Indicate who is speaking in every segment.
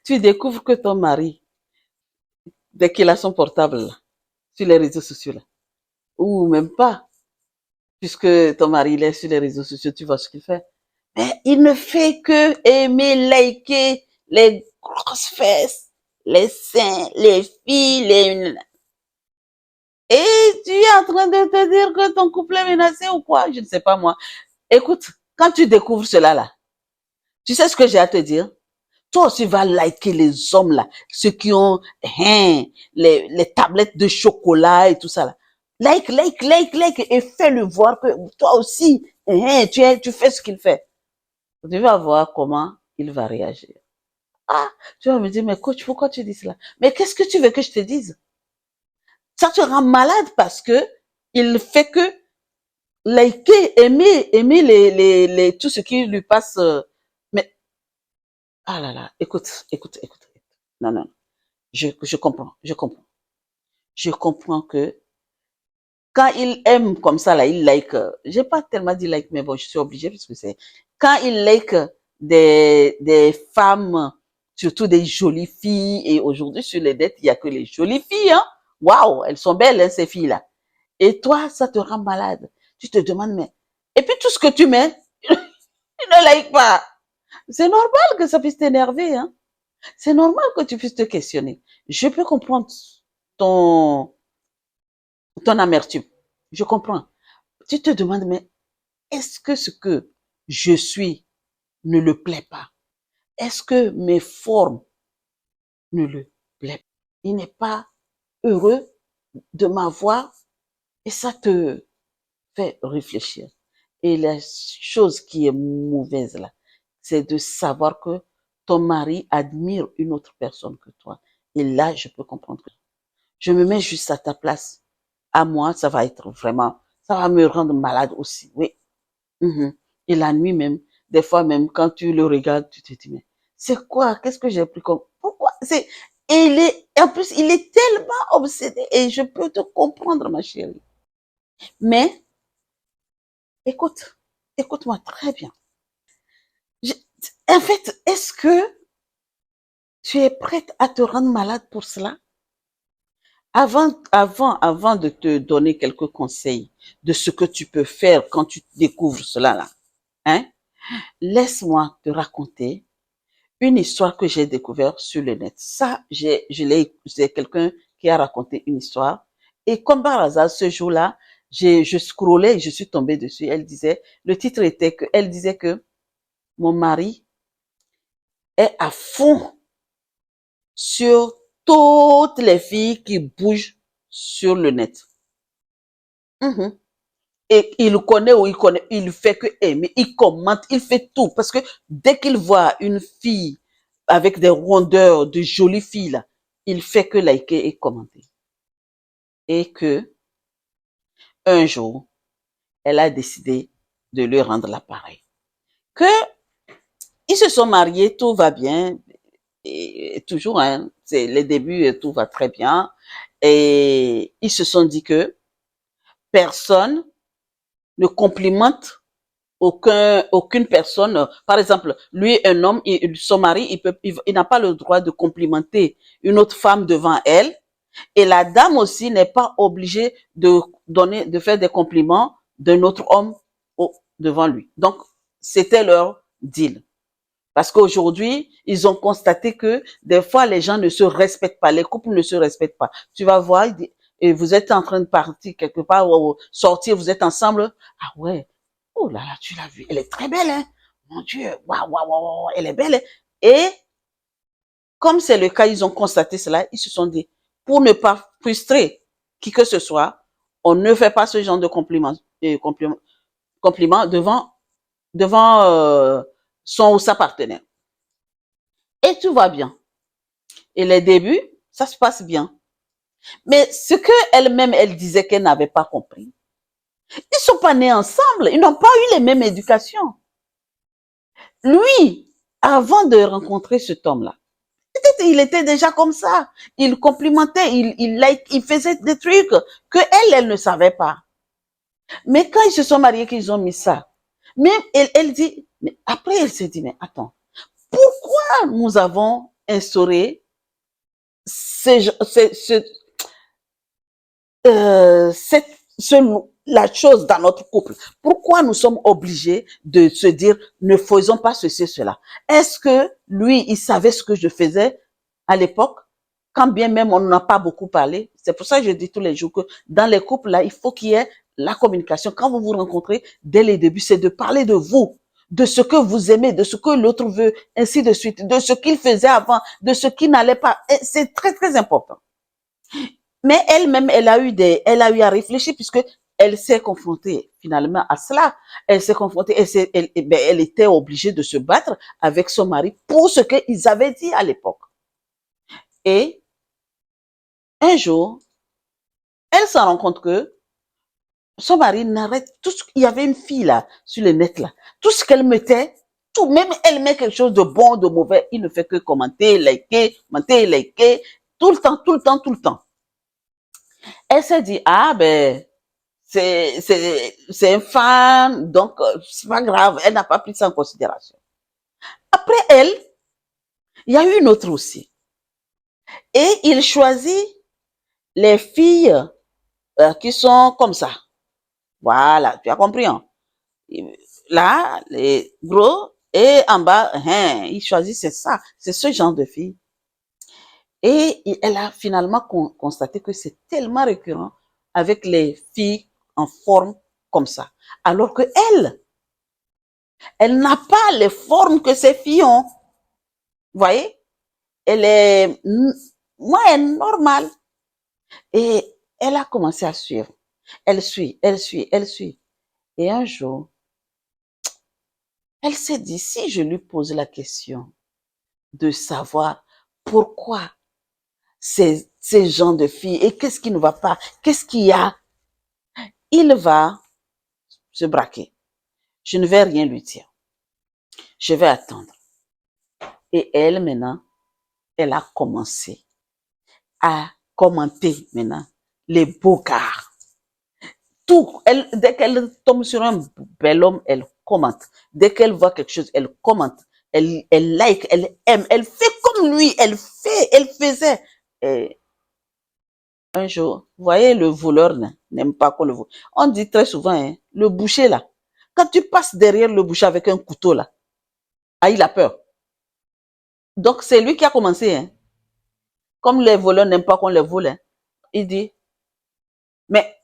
Speaker 1: tu découvres que ton mari, dès qu'il a son portable là, sur les réseaux sociaux là, ou même pas, puisque ton mari il est sur les réseaux sociaux, tu vois ce qu'il fait. Mais il ne fait que aimer, liker les grosses fesses, les seins, les filles, les... Et tu es en train de te dire que ton couple est menacé ou quoi? Je ne sais pas moi. Écoute, quand tu découvres cela là, tu sais ce que j'ai à te dire? Toi aussi va liker les hommes là, ceux qui ont les tablettes de chocolat et tout ça là. Like et fais-le voir que toi aussi, tu fais ce qu'il fait. Tu vas voir comment il va réagir. Ah, tu vas me dire, mais coach, pourquoi tu dis cela? Mais qu'est-ce que tu veux que je te dise? Ça te rend malade parce que il fait que liker, aimer tout ce qui lui passe. Mais, ah là là, écoute. Non, non, je comprends, je comprends. Je comprends que quand il aime comme ça, là, il like, j'ai pas tellement dit like, mais bon, je suis obligée parce que c'est, quand il like des femmes, surtout des jolies filles, et aujourd'hui sur les dettes, il y a que les jolies filles, hein. Waouh, elles sont belles, hein, ces filles-là. Et toi, ça te rend malade. Tu te demandes, mais, et puis tout ce que tu mets, il ne like pas. C'est normal que ça puisse t'énerver, hein. C'est normal que tu puisses te questionner. Je peux comprendre ton, ton amertume. Je comprends. Tu te demandes, mais est-ce que ce que je suis ne le plaît pas? Est-ce que mes formes ne le plaisent pas? Il n'est pas heureux de m'avoir et ça te fait réfléchir. Et la chose qui est mauvaise là, c'est de savoir que ton mari admire une autre personne que toi. Et là, je peux comprendre. Je me mets juste à ta place. À moi, ça va être vraiment, ça va me rendre malade aussi. Oui. Mhm. Et la nuit même, des fois même, quand tu le regardes, tu te dis, mais c'est quoi? Qu'est-ce que j'ai pris comme... Pourquoi? En plus, il est tellement obsédé et je peux te comprendre, ma chérie. Mais, écoute, écoute-moi très bien. Je- En fait, est-ce que tu es prête à te rendre malade pour cela? Avant de te donner quelques conseils de ce que tu peux faire quand tu découvres cela là, hein, laisse-moi te raconter une histoire que j'ai découverte sur le net. Ça, c'est quelqu'un qui a raconté une histoire. Et comme par hasard, ce jour-là, je scrollais et je suis tombée dessus. Le titre était elle disait que mon mari est à fond sur toutes les filles qui bougent sur le net. Mhm. Et il connaît ou il connaît, il fait que aimer, il commente, il fait tout. Parce que dès qu'il voit une fille avec des rondeurs, de jolies filles là, il fait que liker et commenter. Et que, un jour, elle a décidé de lui rendre l'appareil. Que, ils se sont mariés, tout va bien. Et toujours, hein, c'est les débuts, tout va très bien. Et ils se sont dit que personne ne complimente aucune personne. Par exemple, lui, un homme, son mari, il n'a pas le droit de complimenter une autre femme devant elle. Et la dame aussi n'est pas obligée de faire des compliments d'un autre homme devant lui. Donc, c'était leur deal. Parce qu'aujourd'hui, ils ont constaté que des fois, les gens ne se respectent pas, les couples ne se respectent pas. Tu vas voir, et vous êtes en train de partir quelque part ou sortir, vous êtes ensemble. Ah ouais, oh là là, tu l'as vue, elle est très belle, hein. Mon Dieu, waouh, waouh, waouh, elle est belle. Hein. Et comme c'est le cas, ils ont constaté cela, ils se sont dit, pour ne pas frustrer qui que ce soit, on ne fait pas ce genre de compliments devant son ou sa partenaire. Et tout va bien. Et les débuts, ça se passe bien. Mais ce que elle-même, elle disait qu'elle n'avait pas compris, ils sont pas nés ensemble, ils n'ont pas eu les mêmes éducations. Lui, avant de rencontrer cet homme-là, il était déjà comme ça. Il complimentait, il faisait des trucs que elle ne savait pas. Mais quand ils se sont mariés, qu'ils ont mis ça, même elle dit, mais après elle s'est dit, mais attends, pourquoi nous avons instaurer la chose dans notre couple? Pourquoi nous sommes obligés de se dire ne faisons pas ceci, cela? Est-ce que lui, il savait ce que je faisais à l'époque? Quand bien même on n'a pas beaucoup parlé. C'est pour ça que je dis tous les jours que dans les couples là, il faut qu'il y ait la communication. Quand vous vous rencontrez, dès les débuts, c'est de parler de vous, de ce que vous aimez, de ce que l'autre veut, ainsi de suite, de ce qu'il faisait avant, de ce qui n'allait pas. C'est très, très important. Mais elle-même, elle a eu à réfléchir puisque elle s'est confrontée finalement à cela. Elle s'est confrontée, elle était obligée de se battre avec son mari pour ce qu'ils avaient dit à l'époque. Et un jour, elle s'en rend compte que son mari n'arrête tout ce il y avait une fille là, sur le net là. Tout ce qu'elle mettait, tout, même elle met quelque chose de bon, de mauvais, il ne fait que commenter, liker, tout le temps, tout le temps, tout le temps. Elle s'est dit, ah ben, c'est un fan, donc c'est pas grave, elle n'a pas pris ça en considération. Après elle, il y a eu une autre aussi. Et il choisit les filles qui sont comme ça. Voilà, tu as compris. Hein? Là, les gros, et en bas, il choisit, c'est ça, c'est ce genre de fille. Et elle a finalement constaté que c'est tellement récurrent avec les filles en forme comme ça. Alors que elle n'a pas les formes que ces filles ont. Vous voyez? Elle est moyenne, normale. Et elle a commencé à suivre. Elle suit, elle suit, elle suit. Et un jour, elle s'est dit, si je lui pose la question de savoir pourquoi ces gens de filles et qu'est-ce qui ne va pas, qu'est-ce qu'il y a, il va se braquer. Je ne vais rien lui dire. Je vais attendre. Et elle, maintenant, elle a commencé à commenter maintenant les beaux gars. Tout, dès qu'elle tombe sur un bel homme, elle commente. Dès qu'elle voit quelque chose, elle commente. Elle like, elle aime, elle fait comme lui, elle faisait. Et un jour, vous voyez, le voleur n'aime pas qu'on le voit. On dit très souvent, hein, le boucher là, quand tu passes derrière le boucher avec un couteau là, il a peur. Donc c'est lui qui a commencé. Hein. Comme les voleurs n'aiment pas qu'on les vole, hein, il dit, mais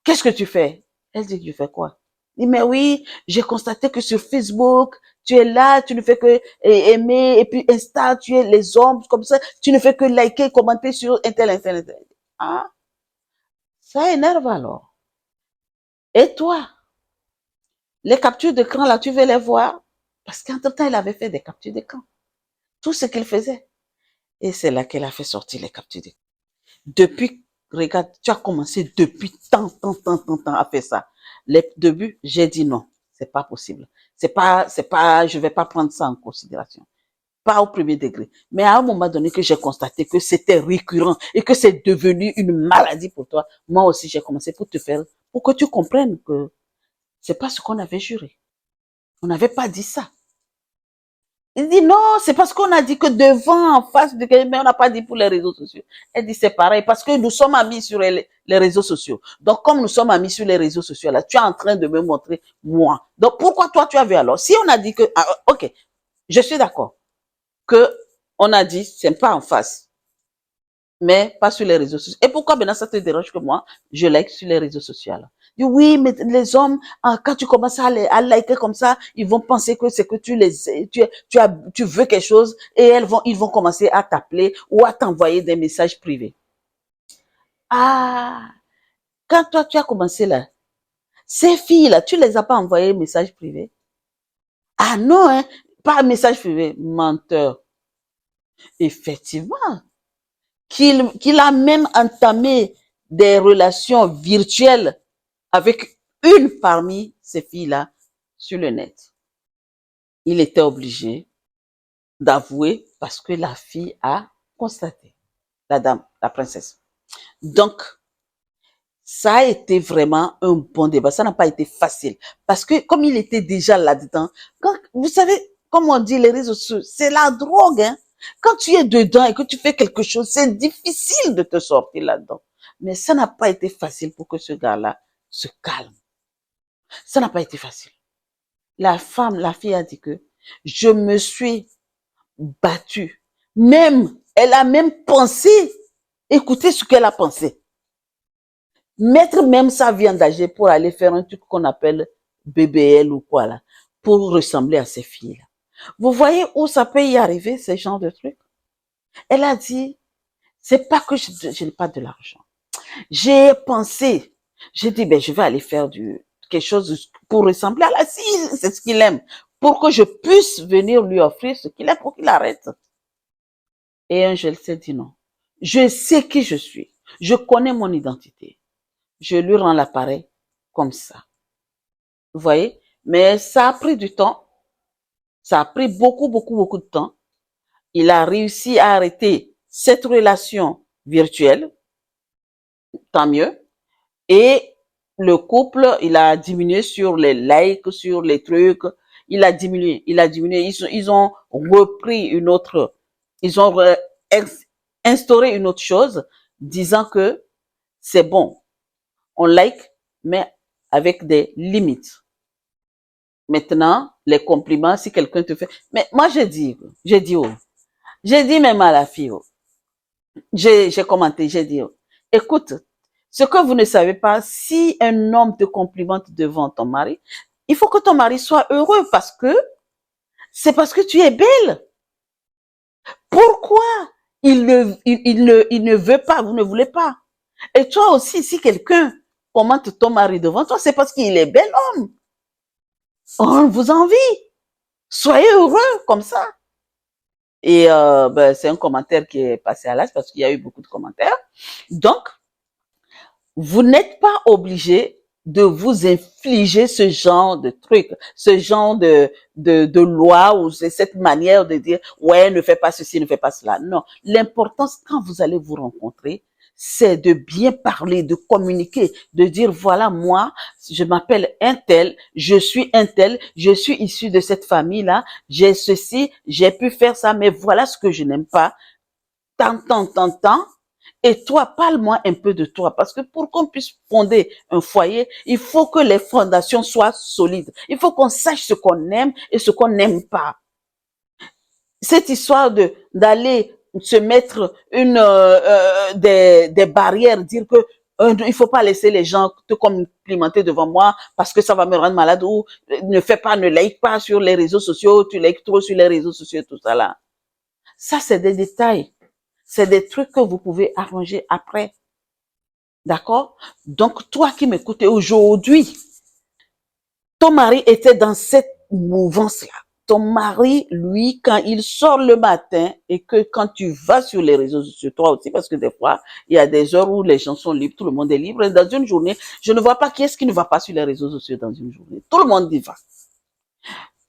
Speaker 1: qu'est-ce que tu fais? Elle dit, je fais quoi? Il dit, mais oui, j'ai constaté que sur Facebook, tu es là, tu ne fais que aimer, et puis Insta, tu es les hommes, comme ça, tu ne fais que liker, commenter sur Intel. Ah, ça énerve alors. Et toi, les captures d'écran là, tu veux les voir? Parce qu'entre-temps, il avait fait des captures d'écran. Tout ce qu'il faisait. Et c'est là qu'elle a fait sortir les captures d'écran. Depuis, regarde, tu as commencé depuis tant à faire ça. Les débuts, j'ai dit non, c'est pas possible. Je vais pas prendre ça en considération. Pas au premier degré. Mais à un moment donné que j'ai constaté que c'était récurrent et que c'est devenu une maladie pour toi, moi aussi j'ai commencé pour que tu comprennes que c'est pas ce qu'on avait juré. On n'avait pas dit ça. Il dit non, c'est parce qu'on a dit que devant, en face de quelqu'un, mais on n'a pas dit pour les réseaux sociaux. Elle dit c'est pareil, parce que nous sommes amis sur les réseaux sociaux. Donc, comme nous sommes amis sur les réseaux sociaux, là, tu es en train de me montrer moi. Donc, pourquoi toi, tu as vu alors? Si on a dit que, ok, je suis d'accord, que on a dit, c'est pas en face, mais pas sur les réseaux sociaux. Et pourquoi maintenant ça te dérange que moi, je like sur les réseaux sociaux là? Dit, oui, mais les hommes, quand tu commences à liker comme ça, ils vont penser que c'est que tu veux quelque chose et ils vont commencer à t'appeler ou à t'envoyer des messages privés. Ah, quand toi tu as commencé là, ces filles là, tu les as pas envoyé un message privé? Ah non, hein, pas un message privé, menteur. Effectivement, qu'il a même entamé des relations virtuelles avec une parmi ces filles-là sur le net. Il était obligé d'avouer parce que la fille a constaté, la dame, la princesse. Donc, ça a été vraiment un bon débat. Ça n'a pas été facile. Parce que comme il était déjà là-dedans, vous savez, comme on dit, les réseaux sociaux, c'est la drogue. Hein? Quand tu es dedans et que tu fais quelque chose, c'est difficile de te sortir là-dedans. Mais ça n'a pas été facile pour que ce gars-là se calme. Ça n'a pas été facile. La fille a dit que je me suis battue. Même, elle a même pensé, écoutez ce qu'elle a pensé. Mettre même sa vie en danger pour aller faire un truc qu'on appelle BBL ou quoi là, pour ressembler à ces filles-là. Vous voyez où ça peut y arriver, ce genre de trucs? Elle a dit, c'est pas que je n'ai pas de l'argent. J'ai pensé, j'ai dit, ben, je vais aller faire quelque chose pour ressembler à la fille, c'est ce qu'il aime, pour que je puisse venir lui offrir ce qu'il aime pour qu'il arrête. Et un jour, elle s'est dit non. Je sais qui je suis. Je connais mon identité. Je lui rends l'appareil comme ça. Vous voyez? Mais ça a pris du temps. Ça a pris beaucoup, beaucoup, beaucoup de temps. Il a réussi à arrêter cette relation virtuelle. Tant mieux. Et le couple, il a diminué sur les likes, sur les trucs. Il a diminué. Ils ont repris une autre, ils ont instauré une autre chose, disant que c'est bon. On like, mais avec des limites. Maintenant, les compliments, si quelqu'un te fait, mais moi, j'ai dit même à la fille, j'ai commenté, j'ai dit, écoute, ce que vous ne savez pas, si un homme te complimente devant ton mari, il faut que ton mari soit heureux parce que c'est parce que tu es belle. Pourquoi il ne veut pas, vous ne voulez pas? Et toi aussi, si quelqu'un commente ton mari devant toi, c'est parce qu'il est bel homme. On vous envie. Soyez heureux comme ça. Et ben, c'est un commentaire qui est passé à l'as parce qu'il y a eu beaucoup de commentaires. Donc, vous n'êtes pas obligé de vous infliger ce genre de truc, ce genre de loi ou cette manière de dire, ouais, ne fais pas ceci, ne fais pas cela. Non. L'importance, quand vous allez vous rencontrer, c'est de bien parler, de communiquer, de dire, voilà, moi, je m'appelle un tel, je suis un tel, je suis issu de cette famille-là, j'ai ceci, j'ai pu faire ça, mais voilà ce que je n'aime pas. Tant. Et toi, parle-moi un peu de toi, parce que pour qu'on puisse fonder un foyer, il faut que les fondations soient solides. Il faut qu'on sache ce qu'on aime et ce qu'on n'aime pas. Cette histoire d'aller se mettre des barrières, dire que il faut pas laisser les gens te complimenter devant moi parce que ça va me rendre malade, ou ne like pas sur les réseaux sociaux, tu likes trop sur les réseaux sociaux, tout ça là. Ça, c'est des détails. C'est des trucs que vous pouvez arranger après. D'accord? Donc, toi qui m'écoutes aujourd'hui, ton mari était dans cette mouvance-là. Ton mari, lui, quand il sort le matin et que quand tu vas sur les réseaux sociaux, toi aussi, parce que des fois, il y a des heures où les gens sont libres, tout le monde est libre. Dans une journée, je ne vois pas qui est-ce qui ne va pas sur les réseaux sociaux dans une journée. Tout le monde y va.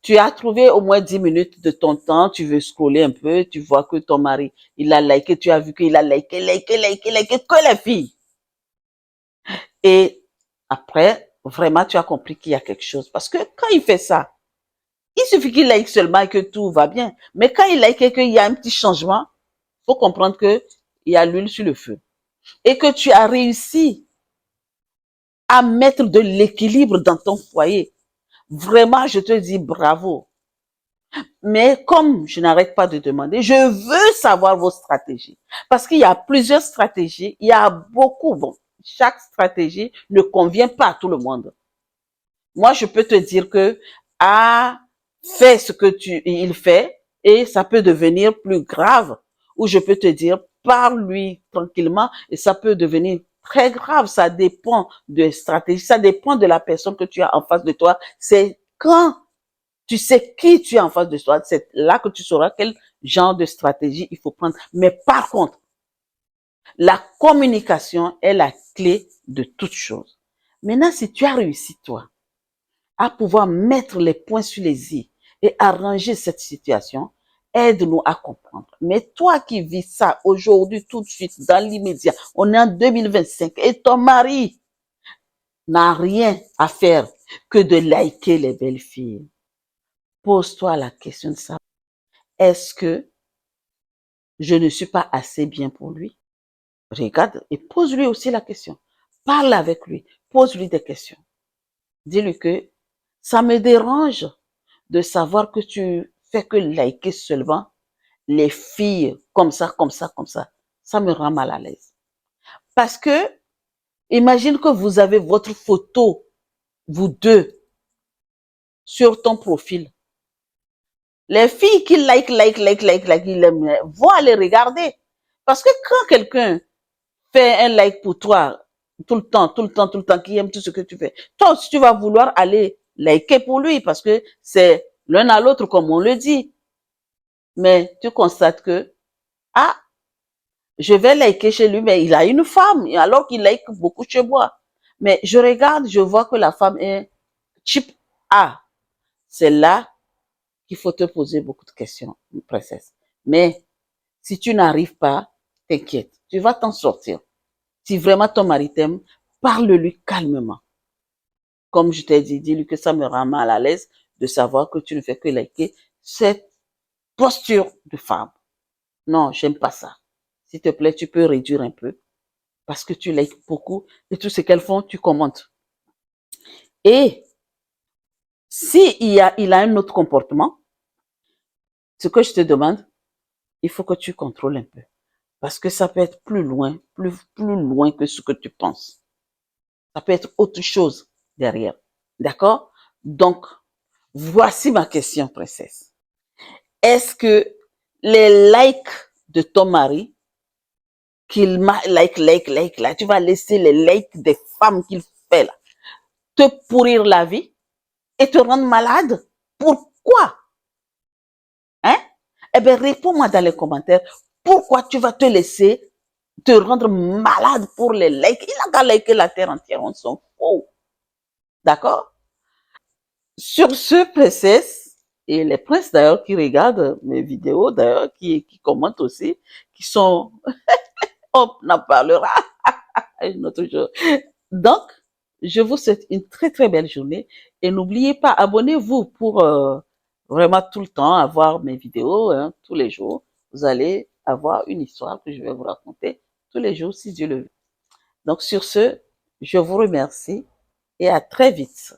Speaker 1: Tu as trouvé au moins 10 minutes de ton temps, tu veux scroller un peu, tu vois que ton mari, il a liké, tu as vu qu'il a liké, que les filles. Et après, vraiment, tu as compris qu'il y a quelque chose. Parce que quand il fait ça, il suffit qu'il like seulement et que tout va bien. Mais quand il like et qu'il y a un petit changement, il faut comprendre qu'il y a l'huile sur le feu. Et que tu as réussi à mettre de l'équilibre dans ton foyer. Vraiment, je te dis bravo. Mais comme je n'arrête pas de demander, je veux savoir vos stratégies. Parce qu'il y a plusieurs stratégies, il y a beaucoup. Bon, chaque stratégie ne convient pas à tout le monde. Moi, je peux te dire que fais ce que il fait et ça peut devenir plus grave. Ou je peux te dire, parle-lui tranquillement et ça peut devenir très grave. Ça dépend de stratégie, ça dépend de la personne que tu as en face de toi. C'est quand tu sais qui tu as en face de toi, c'est là que tu sauras quel genre de stratégie il faut prendre. Mais par contre, la communication est la clé de toute chose. Maintenant, si tu as réussi, toi, à pouvoir mettre les points sur les i et arranger cette situation, aide-nous à comprendre. Mais toi qui vis ça aujourd'hui, tout de suite, dans l'immédiat, on est en 2025 et ton mari n'a rien à faire que de liker les belles filles. Pose-toi la question de ça. Est-ce que je ne suis pas assez bien pour lui. Regarde et pose-lui aussi la question. Parle avec lui, pose-lui des questions. Dis-lui que ça me dérange de savoir que tu fais que liker seulement les filles comme ça, comme ça, comme ça. Ça me rend mal à l'aise. Parce que, imagine que vous avez votre photo, vous deux, sur ton profil. Les filles qui ils aiment, vont aller regarder. Parce que quand quelqu'un fait un like pour toi, tout le temps, tout le temps, tout le temps, qui aime tout ce que tu fais, toi aussi tu vas vouloir aller liker pour lui parce que c'est l'un à l'autre comme on le dit. Mais tu constates que, ah, je vais liker chez lui, mais il a une femme, alors qu'il like beaucoup chez moi. Mais je regarde, je vois que la femme est cheap. Ah, c'est là qu'il faut te poser beaucoup de questions, princesse. Mais si tu n'arrives pas, t'inquiète, tu vas t'en sortir. Si vraiment ton mari t'aime, parle-lui calmement. Comme je t'ai dit, dis-lui que ça me rend mal à l'aise de savoir que tu ne fais que liker cette posture de femme. Non, j'aime pas ça. S'il te plaît, tu peux réduire un peu parce que tu likes beaucoup et tout ce qu'elles font, tu commentes. Et si il a un autre comportement, ce que je te demande, il faut que tu contrôles un peu. Parce que ça peut être plus loin, plus loin que ce que tu penses. Ça peut être autre chose derrière. D'accord? Donc, voici ma question, princesse. Est-ce que les likes de ton mari, qu'il like, tu vas laisser les likes des femmes qu'il fait là, te pourrir la vie et te rendre malade? Pourquoi? Hein? Eh bien, réponds-moi dans les commentaires. Pourquoi tu vas te laisser te rendre malade pour les likes? Il a qu'à liker la terre entière, on s'en fout. D'accord? Sur ce, princesse, et les princes d'ailleurs qui regardent mes vidéos, d'ailleurs, qui commentent aussi, qui sont, on en parlera une autre jour. Donc, je vous souhaite une très très belle journée et n'oubliez pas, abonnez-vous pour vraiment tout le temps avoir mes vidéos, hein, tous les jours. Vous allez avoir une histoire que je vais vous raconter tous les jours si Dieu le veut. Donc sur ce, je vous remercie et à très vite.